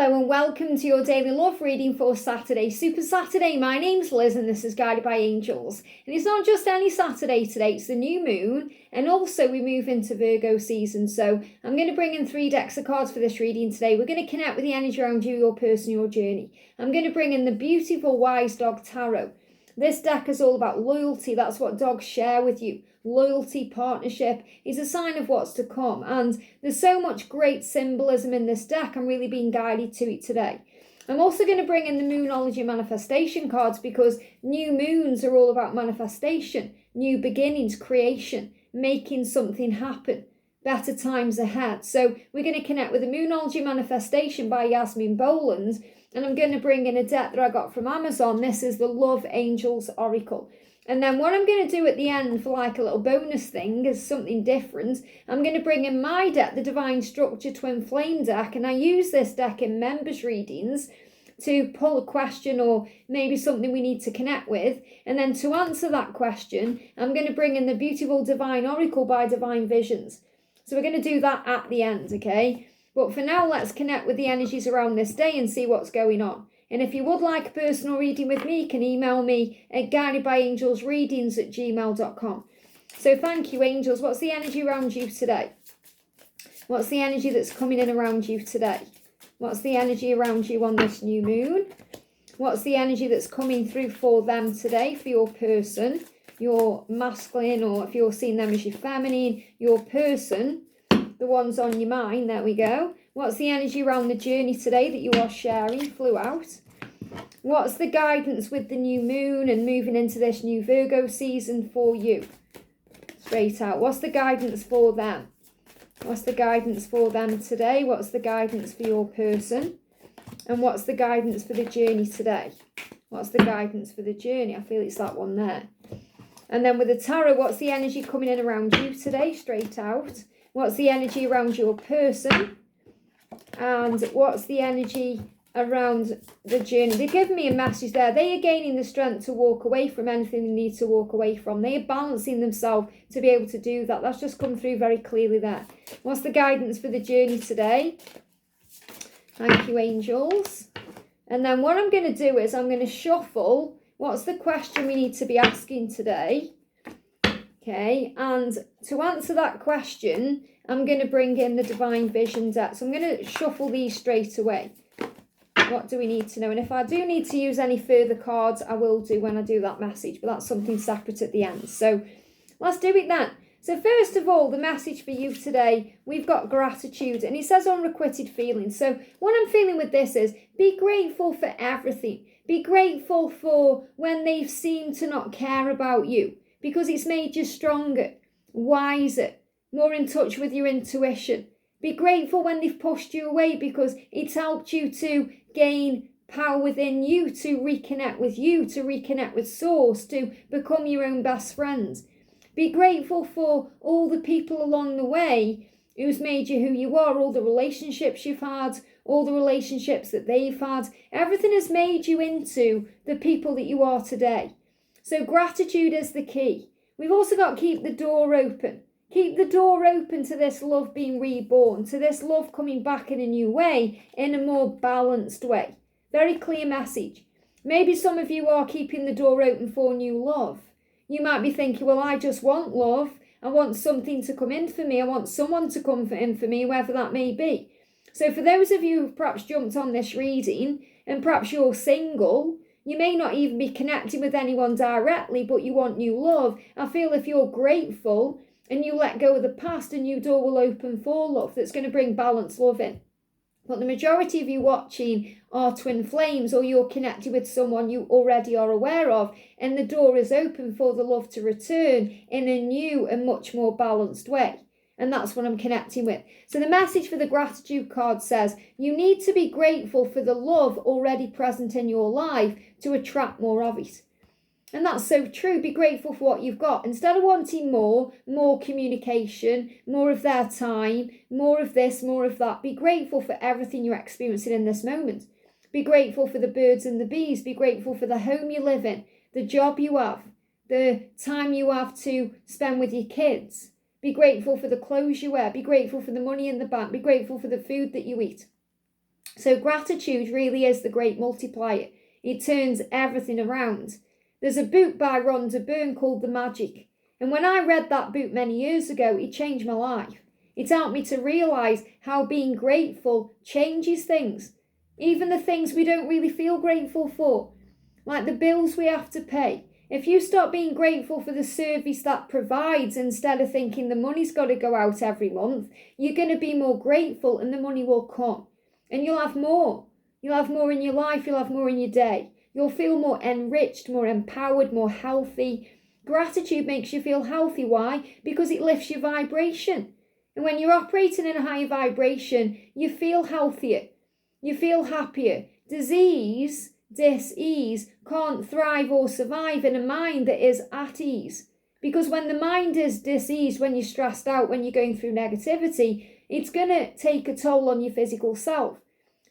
Hello and welcome to your daily love reading for Saturday, Super Saturday. My name's Liz and this is Guided by Angels. And it's not just any Saturday today, it's the new moon. And also we move into Virgo season. So I'm going to bring in 3 decks of cards for this reading today. We're going to connect with the energy around you, your person, your journey. I'm going to bring in the beautiful Wise Dog Tarot. This deck is all about loyalty. That's what dogs share with you. Loyalty, partnership is a sign of what's to come. And there's so much great symbolism in this deck. I'm really being guided to it today. I'm also going to bring in the Moonology manifestation cards because new moons are all about manifestation, new beginnings, creation, making something happen, better times ahead. So we're going to connect with the Moonology manifestation by Yasmin, Boland. And I'm going to bring in a deck that I got from Amazon. This is the Love Angels Oracle. And then what I'm going to do at the end for like a little bonus thing is something different. I'm going to bring in my deck, the Divine Structure Twin Flame deck. And I use this deck in members readings to pull a question or maybe something we need to connect with. And then to answer that question, I'm going to bring in the beautiful Divine Oracle by Divine Visions. So we're going to do that at the end, okay? But for now, let's connect with the energies around this day and see what's going on. And if you would like a personal reading with me, you can email me at guidedbyangelsreadings@gmail.com. So thank you, angels. What's the energy around you today? What's the energy that's coming in around you today? What's the energy around you on this new moon? What's the energy that's coming through for them today, for your person, your masculine, or if you're seeing them as your feminine, your person, the ones on your mind, there we go. What's the energy around the journey today that you are sharing, flew out? What's the guidance with the new moon and moving into this new Virgo season for you? Straight out. What's the guidance for them? What's the guidance for them today? What's the guidance for your person? And what's the guidance for the journey today? What's the guidance for the journey? I feel it's that one there. And then with the tarot, what's the energy coming in around you today? Straight out. What's the energy around your person? And what's the energy around the journey? They've given me a message there. They are gaining the strength to walk away from anything they need to walk away from. They are balancing themselves to be able to do that. That's just come through very clearly there. What's the guidance for the journey today? Thank you, angels. And then what I'm going to do is I'm going to shuffle. What's the question we need to be asking today? Okay, and to answer that question, I'm going to bring in the Divine Vision deck. So I'm going to shuffle these straight away. What do we need to know? And if I do need to use any further cards, I will do when I do that message. But that's something separate at the end. So let's do it then. So first of all, the message for you today, we've got gratitude. And it says unrequited feelings. So what I'm feeling with this is be grateful for everything. Be grateful for when they've seemed to not care about you. Because it's made you stronger, wiser, more in touch with your intuition. Be grateful when they've pushed you away because it's helped you to gain power within you, to reconnect with you, to reconnect with Source, to become your own best friend. Be grateful for all the people along the way who's made you who you are, all the relationships you've had, all the relationships that they've had. Everything has made you into the people that you are today. So gratitude is the key. We've also got to keep the door open. Keep the door open to this love being reborn, to this love coming back in a new way, in a more balanced way. Very clear message. Maybe some of you are keeping the door open for new love. You might be thinking, well, I just want love. I want something to come in for me. I want someone to come in for me, whoever that may be. So for those of you who've perhaps jumped on this reading and perhaps you're single, you may not even be connecting with anyone directly, but you want new love. I feel if you're grateful and you let go of the past, a new door will open for love that's going to bring balanced love in. But the majority of you watching are twin flames or you're connected with someone you already are aware of and the door is open for the love to return in a new and much more balanced way. And that's what I'm connecting with. So the message for the gratitude card says, you need to be grateful for the love already present in your life to attract more of it. And that's so true. Be grateful for what you've got. Instead of wanting more communication, more of their time, more of this, more of that, be grateful for everything you're experiencing in this moment. Be grateful for the birds and the bees. Be grateful for the home you live in, the job you have, the time you have to spend with your kids. Be grateful for the clothes you wear. Be grateful for the money in the bank. Be grateful for the food that you eat. So gratitude really is the great multiplier. It turns everything around. There's a book by Rhonda Byrne called The Magic. And when I read that book many years ago, it changed my life. It helped me to realise how being grateful changes things. Even the things we don't really feel grateful for, like the bills we have to pay. If you start being grateful for the service that provides instead of thinking the money's got to go out every month, you're going to be more grateful and the money will come. And you'll have more. You'll have more in your life, you'll have more in your day. You'll feel more enriched, more empowered, more healthy. Gratitude makes you feel healthy. Why? Because it lifts your vibration. And when you're operating in a higher vibration, you feel healthier. You feel happier. Dis-ease can't thrive or survive in a mind that is at ease. Because when the mind is diseased, when you're stressed out, when you're going through negativity, it's going to take a toll on your physical self.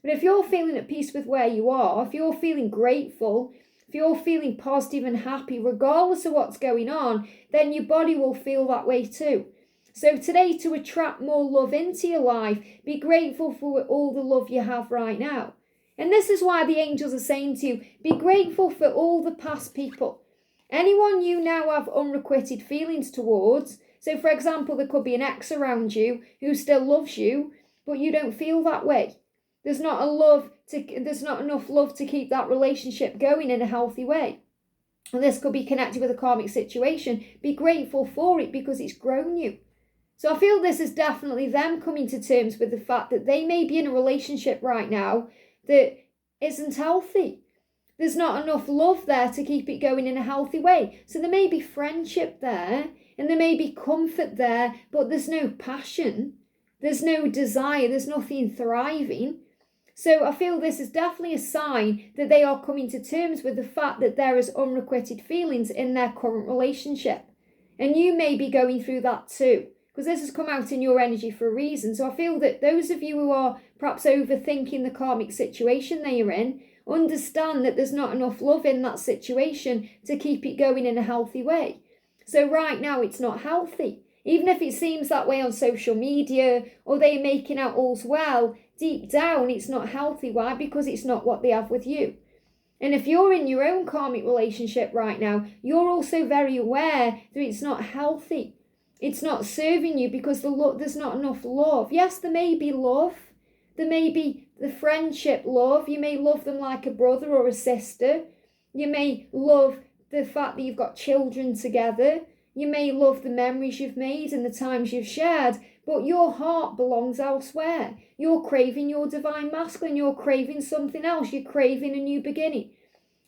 But if you're feeling at peace with where you are, if you're feeling grateful, if you're feeling positive and happy, regardless of what's going on, then your body will feel that way too. So today, to attract more love into your life, be grateful for all the love you have right now. And this is why the angels are saying to you, be grateful for all the past people. Anyone you now have unrequited feelings towards. So for example, there could be an ex around you who still loves you, but you don't feel that way. There's not enough love to keep that relationship going in a healthy way. And this could be connected with a karmic situation. Be grateful for it because it's grown you. So I feel this is definitely them coming to terms with the fact that they may be in a relationship right now that isn't healthy. There's not enough love there to keep it going in a healthy way. So there may be friendship there and there may be comfort there, but there's no passion. There's no desire. There's nothing thriving. So I feel this is definitely a sign that they are coming to terms with the fact that there is unrequited feelings in their current relationship. And you may be going through that too, because this has come out in your energy for a reason. So I feel that those of you who are perhaps overthinking the karmic situation they are in, understand that there's not enough love in that situation to keep it going in a healthy way. So right now it's not healthy. Even if it seems that way on social media or they're making out all's well, deep down it's not healthy. Why? Because it's not what they have with you. And if you're in your own karmic relationship right now, you're also very aware that it's not healthy. It's not serving you because there's not enough love. Yes, there may be love. There may be the friendship love. You may love them like a brother or a sister. You may love the fact that you've got children together. You may love the memories you've made and the times you've shared, but your heart belongs elsewhere. You're craving your divine masculine. You're craving something else. You're craving a new beginning.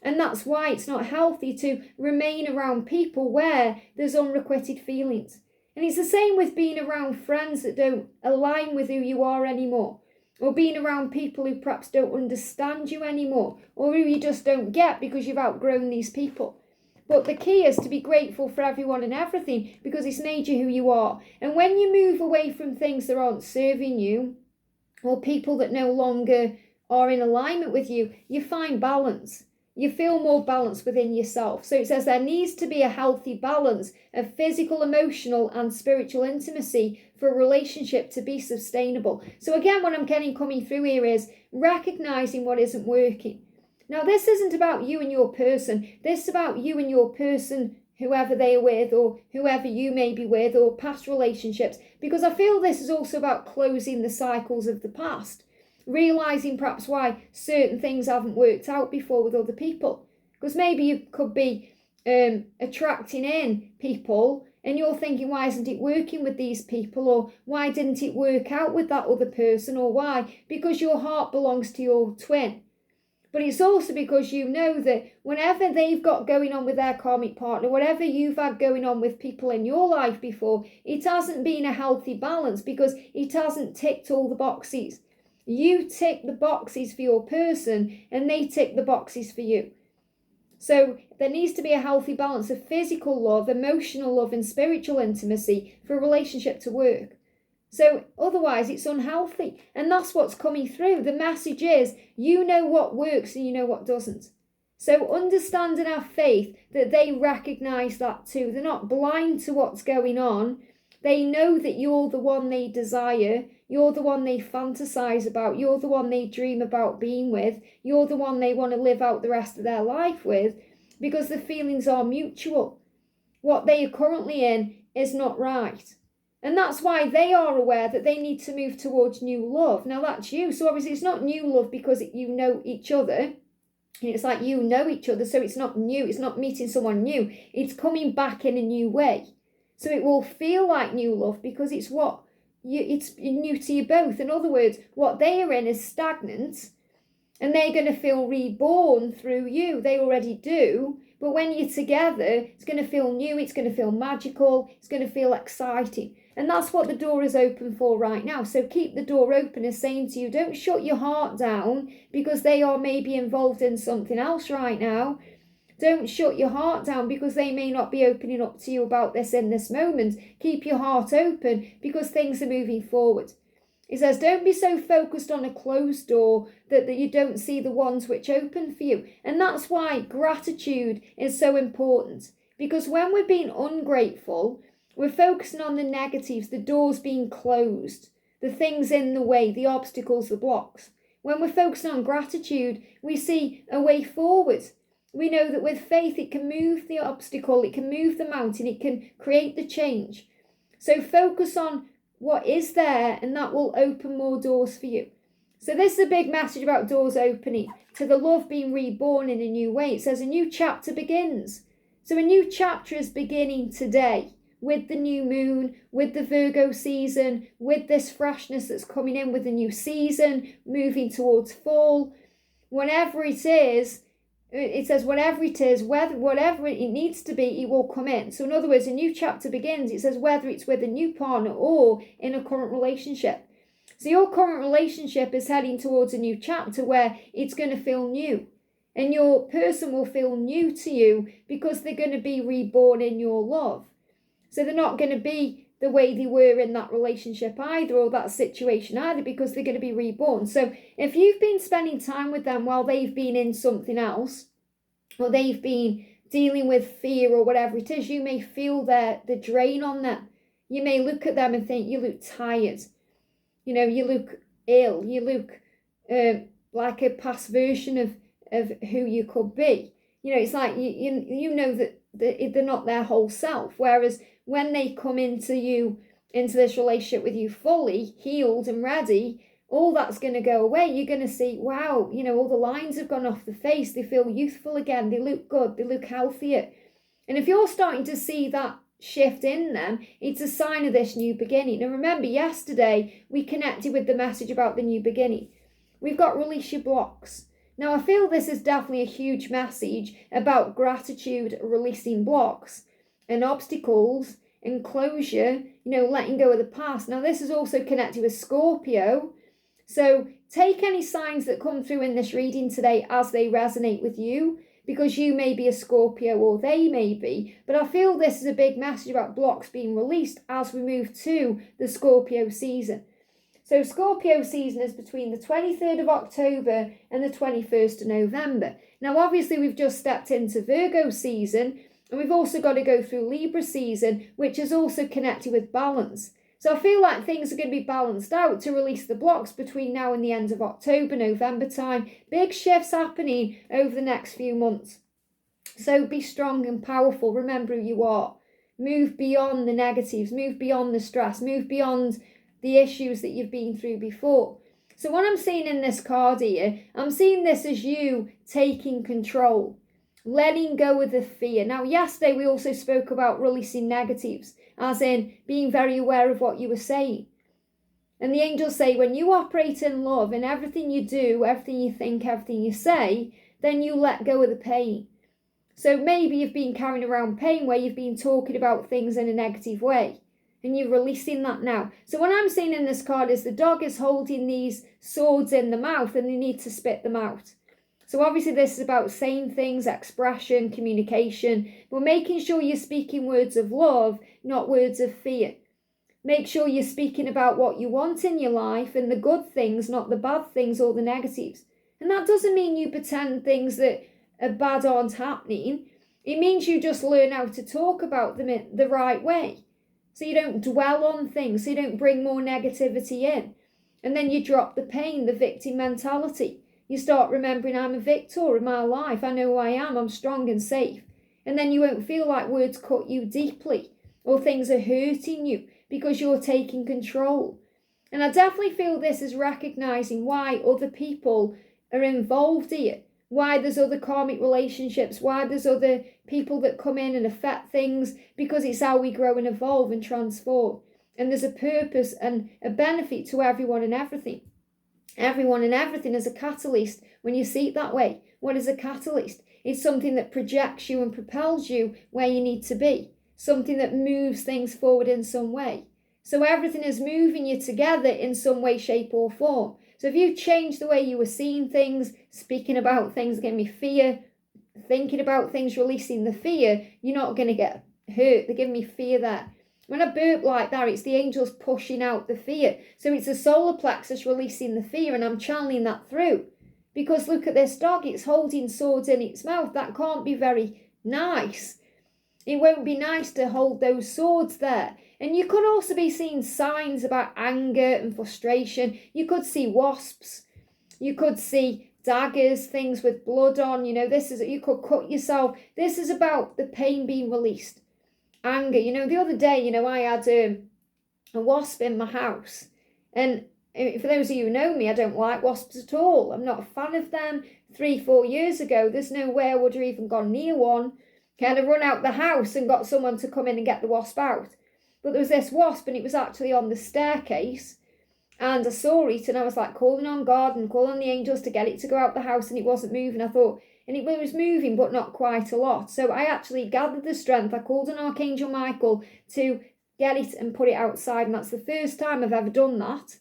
And that's why it's not healthy to remain around people where there's unrequited feelings. And it's the same with being around friends that don't align with who you are anymore. Or being around people who perhaps don't understand you anymore. Or who you just don't get because you've outgrown these people. But the key is to be grateful for everyone and everything because it's made you who you are. And when you move away from things that aren't serving you or people that no longer are in alignment with you, you find balance. You feel more balanced within yourself. So it says there needs to be a healthy balance of physical, emotional and spiritual intimacy for a relationship to be sustainable. So again, what I'm getting coming through here is recognizing what isn't working. Now, this isn't about you and your person. This is about you and your person, whoever they are with or whoever you may be with or past relationships. Because I feel this is also about closing the cycles of the past. Realising perhaps why certain things haven't worked out before with other people. Because maybe you could be attracting in people and you're thinking, why isn't it working with these people? Or why didn't it work out with that other person? Or why? Because your heart belongs to your twin. But it's also because you know that whenever they've got going on with their karmic partner, whatever you've had going on with people in your life before, it hasn't been a healthy balance because it hasn't ticked all the boxes. You tick the boxes for your person and they tick the boxes for you. So there needs to be a healthy balance of physical love, emotional love and spiritual intimacy for a relationship to work. So otherwise it's unhealthy. And that's what's coming through. The message is you know what works and you know what doesn't. So understand and have faith that they recognise that too. They're not blind to what's going on, They know that you're the one they desire. You're the one they fantasize about. You're the one they dream about being with. You're the one they want to live out the rest of their life with, because the feelings are mutual. What they are currently in is not right. And that's why they are aware that they need to move towards new love. Now that's you. So obviously it's not new love because you know each other. It's like you know each other, so it's not new. It's not meeting someone new. It's coming back in a new way. So it will feel like new love because it's new to you both. In other words, what they are in is stagnant, and they're going to feel reborn through you. They already do. But when you're together, it's going to feel new. It's going to feel magical. It's going to feel exciting. And that's what the door is open for right now. So keep the door open as saying to you, don't shut your heart down because they are maybe involved in something else right now. Don't shut your heart down because they may not be opening up to you about this in this moment. Keep your heart open because things are moving forward. It says, don't be so focused on a closed door that you don't see the ones which open for you. And that's why gratitude is so important. Because when we're being ungrateful, we're focusing on the negatives, the doors being closed, the things in the way, the obstacles, the blocks. When we're focusing on gratitude, we see a way forward. We know that with faith, it can move the obstacle, it can move the mountain, it can create the change. So focus on what is there, and that will open more doors for you. So this is a big message about doors opening, to the love being reborn in a new way. It says a new chapter begins. So a new chapter is beginning today with the new moon, with the Virgo season, with this freshness that's coming in with the new season, moving towards fall. Whatever it is, it says whatever it is, whatever it needs to be, it will come in. So in other words, a new chapter begins. It says whether it's with a new partner or in a current relationship. So your current relationship is heading towards a new chapter where it's going to feel new. And your person will feel new to you because they're going to be reborn in your love. So they're not going to be the way they were in that relationship either, or that situation either, because they're going to be reborn. So if you've been spending time with them while they've been in something else, or they've been dealing with fear or whatever it is, you may feel the drain on them. You may look at them and think, you look tired. You know, you look ill. You look like a past version of who you could be. You know, it's like you know that they're not their whole self. Whereas when they come into this relationship with you fully healed and ready, all that's going to go away. You're going to see, wow, you know, all the lines have gone off the face. They feel youthful again. They look good. They look healthier. And if you're starting to see that shift in them, it's a sign of this new beginning. And remember, yesterday we connected with the message about the new beginning. We've got release your blocks. Now, I feel this is definitely a huge message about gratitude, releasing blocks and obstacles and closure, you know, letting go of the past. Now, this is also connected with Scorpio. So take any signs that come through in this reading today as they resonate with you, because you may be a Scorpio or they may be. But I feel this is a big message about blocks being released as we move to the Scorpio season. So Scorpio season is between the 23rd of October and the 21st of November. Now, obviously, we've just stepped into Virgo season, and we've also got to go through Libra season, which is also connected with balance. So I feel like things are going to be balanced out to release the blocks between now and the end of October, November time. Big shifts happening over the next few months. So be strong and powerful. Remember who you are. Move beyond the negatives. Move beyond the stress. Move beyond the issues that you've been through before. So what I'm seeing in this card here, I'm seeing this as you taking control, letting go of the fear. Now, yesterday we also spoke about releasing negatives, as in being very aware of what you were saying. And the angels say when you operate in love in everything you do, everything you think, everything you say, then you let go of the pain. So maybe you've been carrying around pain where you've been talking about things in a negative way. And you're releasing that now. So what I'm seeing in this card is the dog is holding these swords in the mouth and they need to spit them out. So obviously this is about saying things, expression, communication, but making sure you're speaking words of love, not words of fear. Make sure you're speaking about what you want in your life and the good things, not the bad things or the negatives. And that doesn't mean you pretend things that are bad aren't happening. It means you just learn how to talk about them in the right way. So you don't dwell on things, so you don't bring more negativity in. And then you drop the pain, the victim mentality. You start remembering, I'm a victor in my life. I know who I am. I'm strong and safe. And then you won't feel like words cut you deeply or things are hurting you because you're taking control. And I definitely feel this is recognizing why other people are involved here, why there's other karmic relationships, why there's other people that come in and affect things, because it's how we grow and evolve and transform. And there's a purpose and a benefit to everyone and everything. Everyone and everything is a catalyst when you see it that way. What is a catalyst? It's something that projects you and propels you where you need to be. Something that moves things forward in some way. So everything is moving you together in some way, shape or form. So if you change the way you were seeing things, speaking about things, giving me fear, thinking about things, releasing the fear, you're not going to get hurt. They're giving me fear there. When I burp like that, it's the angels pushing out the fear. So it's the solar plexus releasing the fear, and I'm channeling that through. Because look at this dog, it's holding swords in its mouth. That can't be very nice. It won't be nice to hold those swords there. And you could also be seeing signs about anger and frustration. You could see wasps. You could see daggers, things with blood on. You could cut yourself. This is about the pain being released. Anger. The other day, I had a wasp in my house. And for those of you who know me, I don't like wasps at all. I'm not a fan of them. 3-4 years ago, there's no way I would have even gone near one. I had to run out the house and got someone to come in and get the wasp out. But there was this wasp, and it was actually on the staircase. And I saw it, and I was like calling on God and calling on the angels to get it to go out the house, and it wasn't moving. I thought, and it was moving, but not quite a lot. So I actually gathered the strength. I called on Archangel Michael to get it and put it outside. And that's the first time I've ever done that.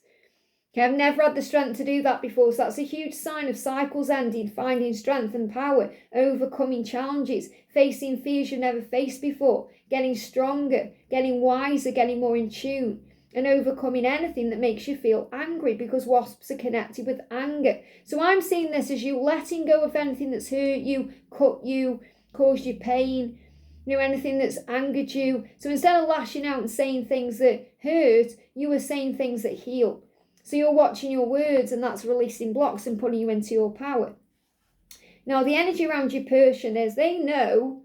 Okay, I've never had the strength to do that before. So that's a huge sign of cycles ending, finding strength and power, overcoming challenges, facing fears you've never faced before, getting stronger, getting wiser, getting more in tune, and overcoming anything that makes you feel angry, because wasps are connected with anger. So I'm seeing this as you letting go of anything that's hurt you, cut you, caused you pain, anything that's angered you. So instead of lashing out and saying things that hurt, you are saying things that heal. So you're watching your words, and that's releasing blocks and putting you into your power. Now, the energy around your person is they know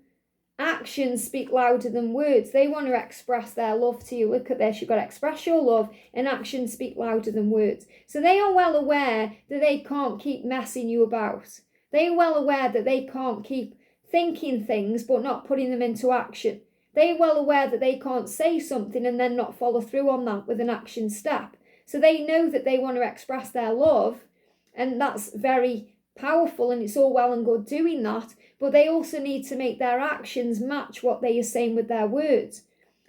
actions speak louder than words. They want to express their love to you. Look at this. You've got to express your love, and actions speak louder than words. So they are well aware that they can't keep messing you about. They are well aware that they can't keep thinking things but not putting them into action. They are well aware that they can't say something and then not follow through on that with an action step. So they know that they want to express their love, and that's very powerful, and it's all well and good doing that, but they also need to make their actions match what they are saying with their words.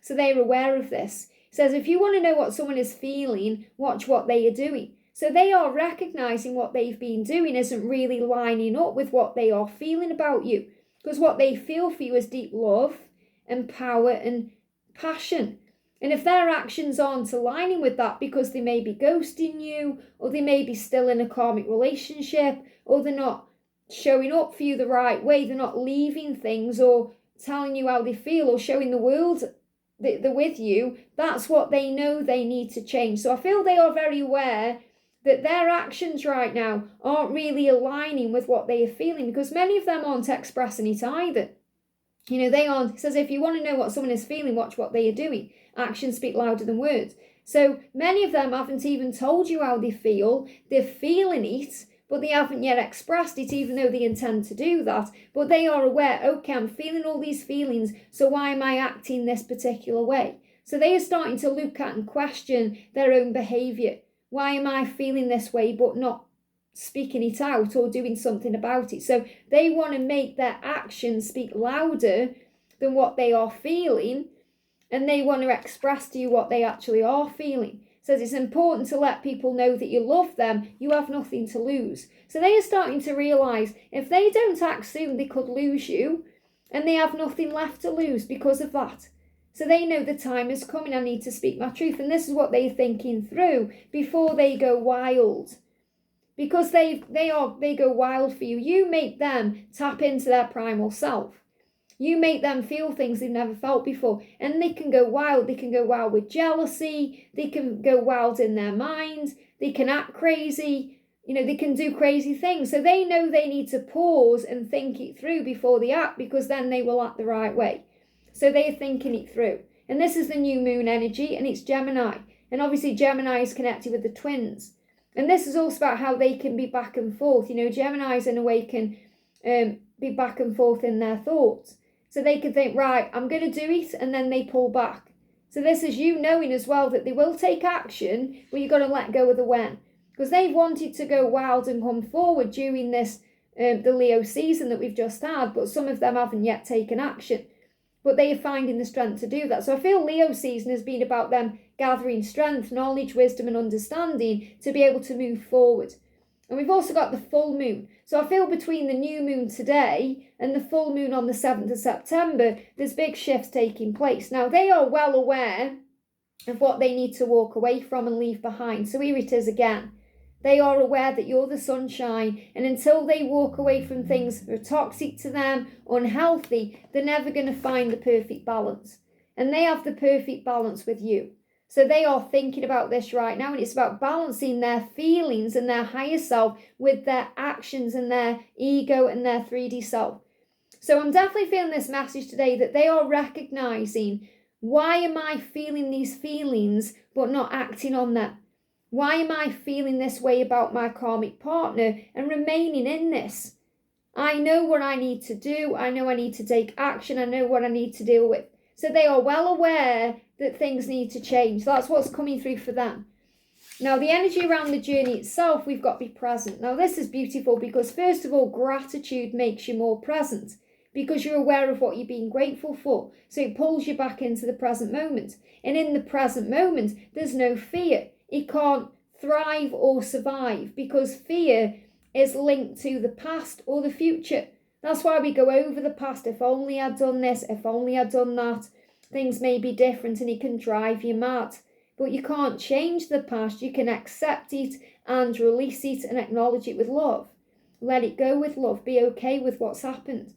So they're aware of this. It says if you want to know what someone is feeling, watch what they are doing. So they are recognizing what they've been doing isn't really lining up with what they are feeling about you, because what they feel for you is deep love and power and passion. And if their actions aren't aligning with that because they may be ghosting you, or they may be still in a karmic relationship, or they're not showing up for you the right way, they're not leaving things or telling you how they feel or showing the world that they're with you, that's what they know they need to change. So I feel they are very aware that their actions right now aren't really aligning with what they are feeling, because many of them aren't expressing it either. They aren't. It says if you want to know what someone is feeling, watch what they are doing. Actions speak louder than words. So many of them haven't even told you how they feel. They're feeling it, but they haven't yet expressed it, even though they intend to do that. But they are aware, okay, I'm feeling all these feelings, so why am I acting this particular way? So they are starting to look at and question their own behaviour. Why am I feeling this way but not speaking it out or doing something about it? So they want to make their actions speak louder than what they are feeling, and they want to express to you what they actually are feeling. It says it's important to let people know that you love them. You have nothing to lose. So they are starting to realise if they don't act soon, they could lose you, and they have nothing left to lose because of that. So they know the time is coming. I need to speak my truth, and this is what they're thinking through before they go wild. Because they go wild for you. You make them tap into their primal self. You make them feel things they've never felt before, and they can go wild. They can go wild with jealousy. They can go wild in their mind. They can act crazy. They can do crazy things. So they know they need to pause and think it through before they act, because then they will act the right way. So they're thinking it through. And this is the new moon energy, and it's Gemini. And obviously Gemini is connected with the twins. And this is also about how they can be back and forth. Geminis in a way can be back and forth in their thoughts. So they can think, right, I'm going to do it, and then they pull back. So this is you knowing as well that they will take action, but you've got to let go of the when. Because they've wanted to go wild and come forward during this, the Leo season that we've just had, but some of them haven't yet taken action. But they are finding the strength to do that. So I feel Leo season has been about them gathering strength, knowledge, wisdom and understanding to be able to move forward. And we've also got the full moon. So I feel between the new moon today and the full moon on the 7th of September, there's big shifts taking place. Now, they are well aware of what they need to walk away from and leave behind. So here it is again. They are aware that you're the sunshine, and until they walk away from things that are toxic to them, unhealthy, they're never going to find the perfect balance. And they have the perfect balance with you. So they are thinking about this right now, and it's about balancing their feelings and their higher self with their actions and their ego and their 3D self. So I'm definitely feeling this message today that they are recognizing, why am I feeling these feelings but not acting on them? Why am I feeling this way about my karmic partner and remaining in this? I know what I need to do. I know I need to take action. I know what I need to deal with. So they are well aware that things need to change. That's what's coming through for them. Now, the energy around the journey itself, we've got to be present. Now, this is beautiful because, first of all, gratitude makes you more present because you're aware of what you're being grateful for. So it pulls you back into the present moment. And in the present moment, there's no fear. It can't thrive or survive because fear is linked to the past or the future. That's why we go over the past. If only I'd done this, if only I'd done that, things may be different, and it can drive you mad. But you can't change the past. You can accept it and release it and acknowledge it with love. Let it go with love. Be okay with what's happened.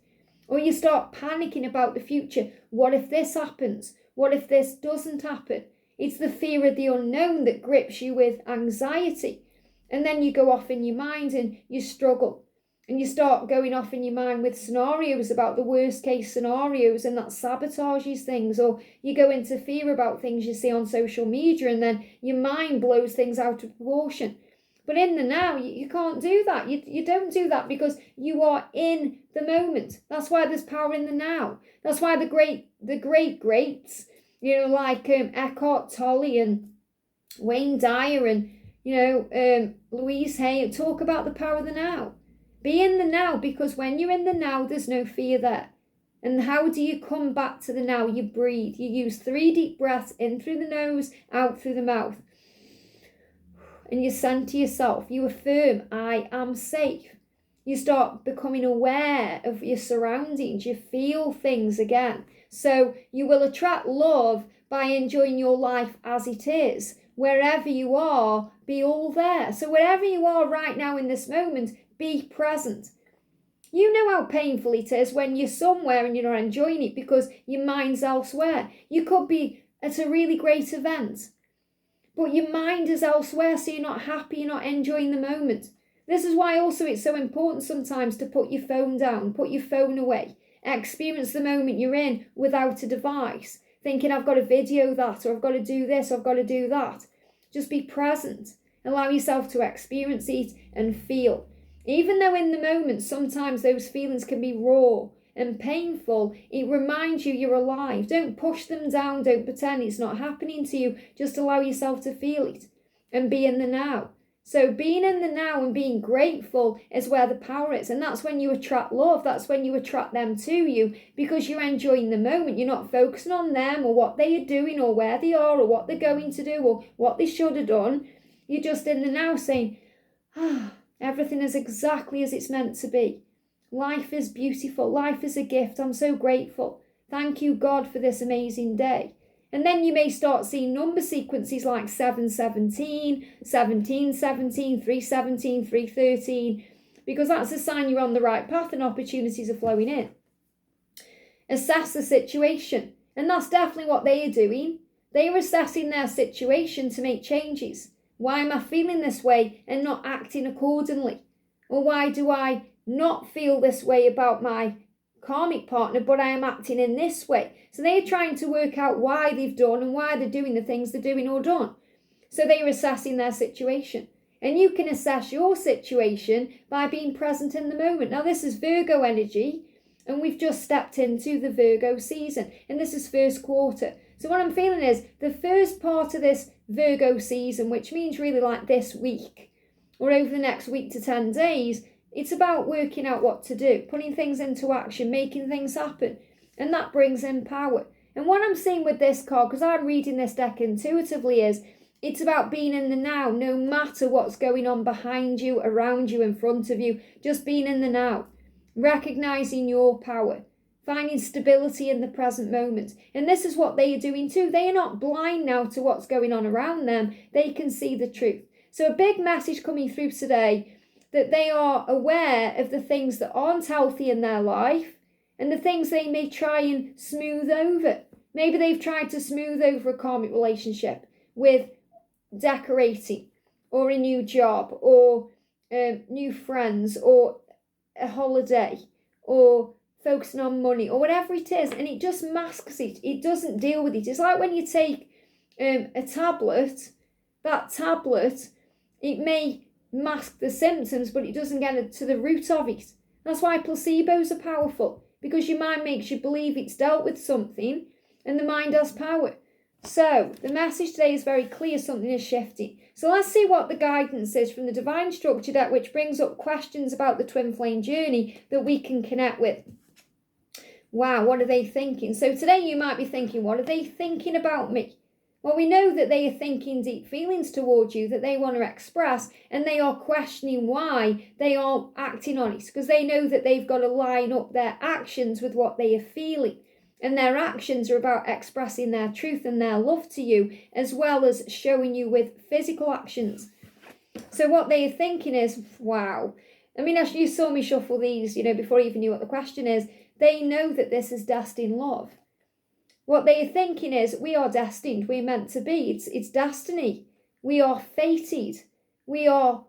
Or you start panicking about the future. What if this happens? What if this doesn't happen? It's the fear of the unknown that grips you with anxiety. And then you go off in your mind and you struggle. And you start going off in your mind with scenarios about the worst case scenarios, and that sabotages things. Or you go into fear about things you see on social media, and then your mind blows things out of proportion. But in the now, you can't do that. You don't do that because you are in the moment. That's why there's power in the now. That's why the great greats, like Eckhart Tolle and Wayne Dyer and Louise Hay talk about the power of the now. Be in the now, because when you're in the now, there's no fear there. And how do you come back to the now? You breathe. You use 3 deep breaths in through the nose, out through the mouth. And you center yourself. You affirm, I am safe. You start becoming aware of your surroundings. You feel things again. So you will attract love by enjoying your life as it is. Wherever you are, be all there. So wherever you are right now in this moment, be present. You know how painful it is when you're somewhere and you're not enjoying it because your mind's elsewhere. You could be at a really great event, but your mind is elsewhere, so you're not happy, you're not enjoying the moment. This is why also it's so important sometimes to put your phone down, put your phone away, experience the moment you're in without a device, thinking I've got to video that, or I've got to do this, or I've got to do that. Just be present. Allow yourself to experience it and feel. Even though in the moment, sometimes those feelings can be raw and painful, it reminds you you're alive. Don't push them down. Don't pretend it's not happening to you. Just allow yourself to feel it and be in the now. So being in the now and being grateful is where the power is. And that's when you attract love. That's when you attract them to you, because you're enjoying the moment. You're not focusing on them or what they are doing or where they are or what they're going to do or what they should have done. You're just in the now saying, everything is exactly as it's meant to be. Life is beautiful. Life is a gift. I'm so grateful. Thank you, God, for this amazing day. And then you may start seeing number sequences like 717, 1717, 317, 313, because that's a sign you're on the right path and opportunities are flowing in. assess the situation. And that's definitely what they are doing. They are assessing their situation to make changes. Why am I feeling this way and not acting accordingly? Or why do I not feel this way about my karmic partner, but I am acting in this way? So they're trying to work out why they've done and why they're doing the things they're doing or done. So they're assessing their situation. And you can assess your situation by being present in the moment. Now, this is Virgo energy, and we've just stepped into the Virgo season, and this is first quarter. So what I'm feeling is the first part of this Virgo season, which means really like this week or over the next week to 10 days, it's about working out what to do, putting things into action, making things happen. And that brings in power. And what I'm seeing with this card, because I'm reading this deck intuitively, is it's about being in the now, no matter what's going on behind you, around you, in front of you. Just being in the now, recognizing your power, finding stability in the present moment. And this is what they are doing too. They are not blind now to what's going on around them. They can see the truth. So a big message coming through today, that they are aware of the things that aren't healthy in their life and the things they may try and smooth over. Maybe they've tried to smooth over a karmic relationship with decorating or a new job or new friends or a holiday or focusing on money or whatever it is, and it just masks it. It doesn't deal with it. It's like when you take a tablet, that tablet, it may mask the symptoms, but it doesn't get to the root of it. That's why placebos are powerful, because your mind makes you believe it's dealt with something, and the mind has power. So the message today is very clear, something is shifting. So let's see what the guidance is from the Divine Structure deck, which brings up questions about the twin flame journey that we can connect with. Wow, what are they thinking? So today you might be thinking, what are they thinking about me? Well, we know that they are thinking deep feelings towards you that they want to express, and they are questioning why they aren't acting on it, because they know that they've got to line up their actions with what they are feeling. And their actions are about expressing their truth and their love to you, as well as showing you with physical actions. So what they are thinking is, wow. I mean, as you saw me shuffle these, before I even knew what the question is, they know that this is destined love. What they are thinking is, we are destined, we're meant to be. It's destiny. We are fated. We are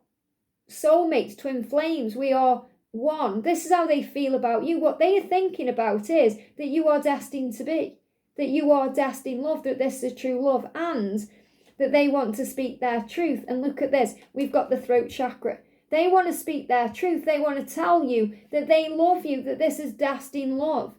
soulmates, twin flames. We are one. This is how they feel about you. What they are thinking about is that you are destined to be, that you are destined love, that this is true love, and that they want to speak their truth. And look at this. We've got the throat chakra. They want to speak their truth. They want to tell you that they love you, that this is destined love.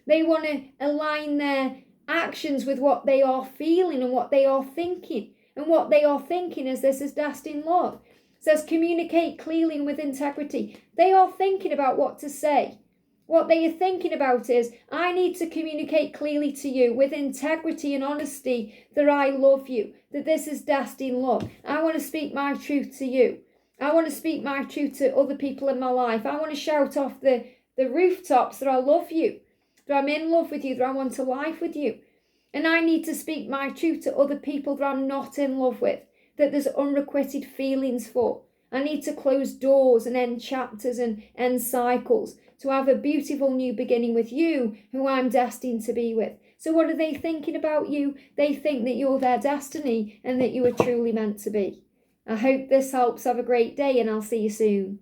They want to align their actions with what they are feeling and what they are thinking. And what they are thinking is this is destined love. It says communicate clearly and with integrity. They are thinking about what to say. What they are thinking about is, I need to communicate clearly to you with integrity and honesty that I love you, that this is destined love. I want to speak my truth to you. I want to speak my truth to other people in my life. I want to shout off the rooftops that I love you, that I'm in love with you, that I want a life with you. And I need to speak my truth to other people that I'm not in love with, that there's unrequited feelings for. I need to close doors and end chapters and end cycles to have a beautiful new beginning with you, who I'm destined to be with. So what are they thinking about you? They think that you're their destiny and that you are truly meant to be. I hope this helps. Have a great day, and I'll see you soon.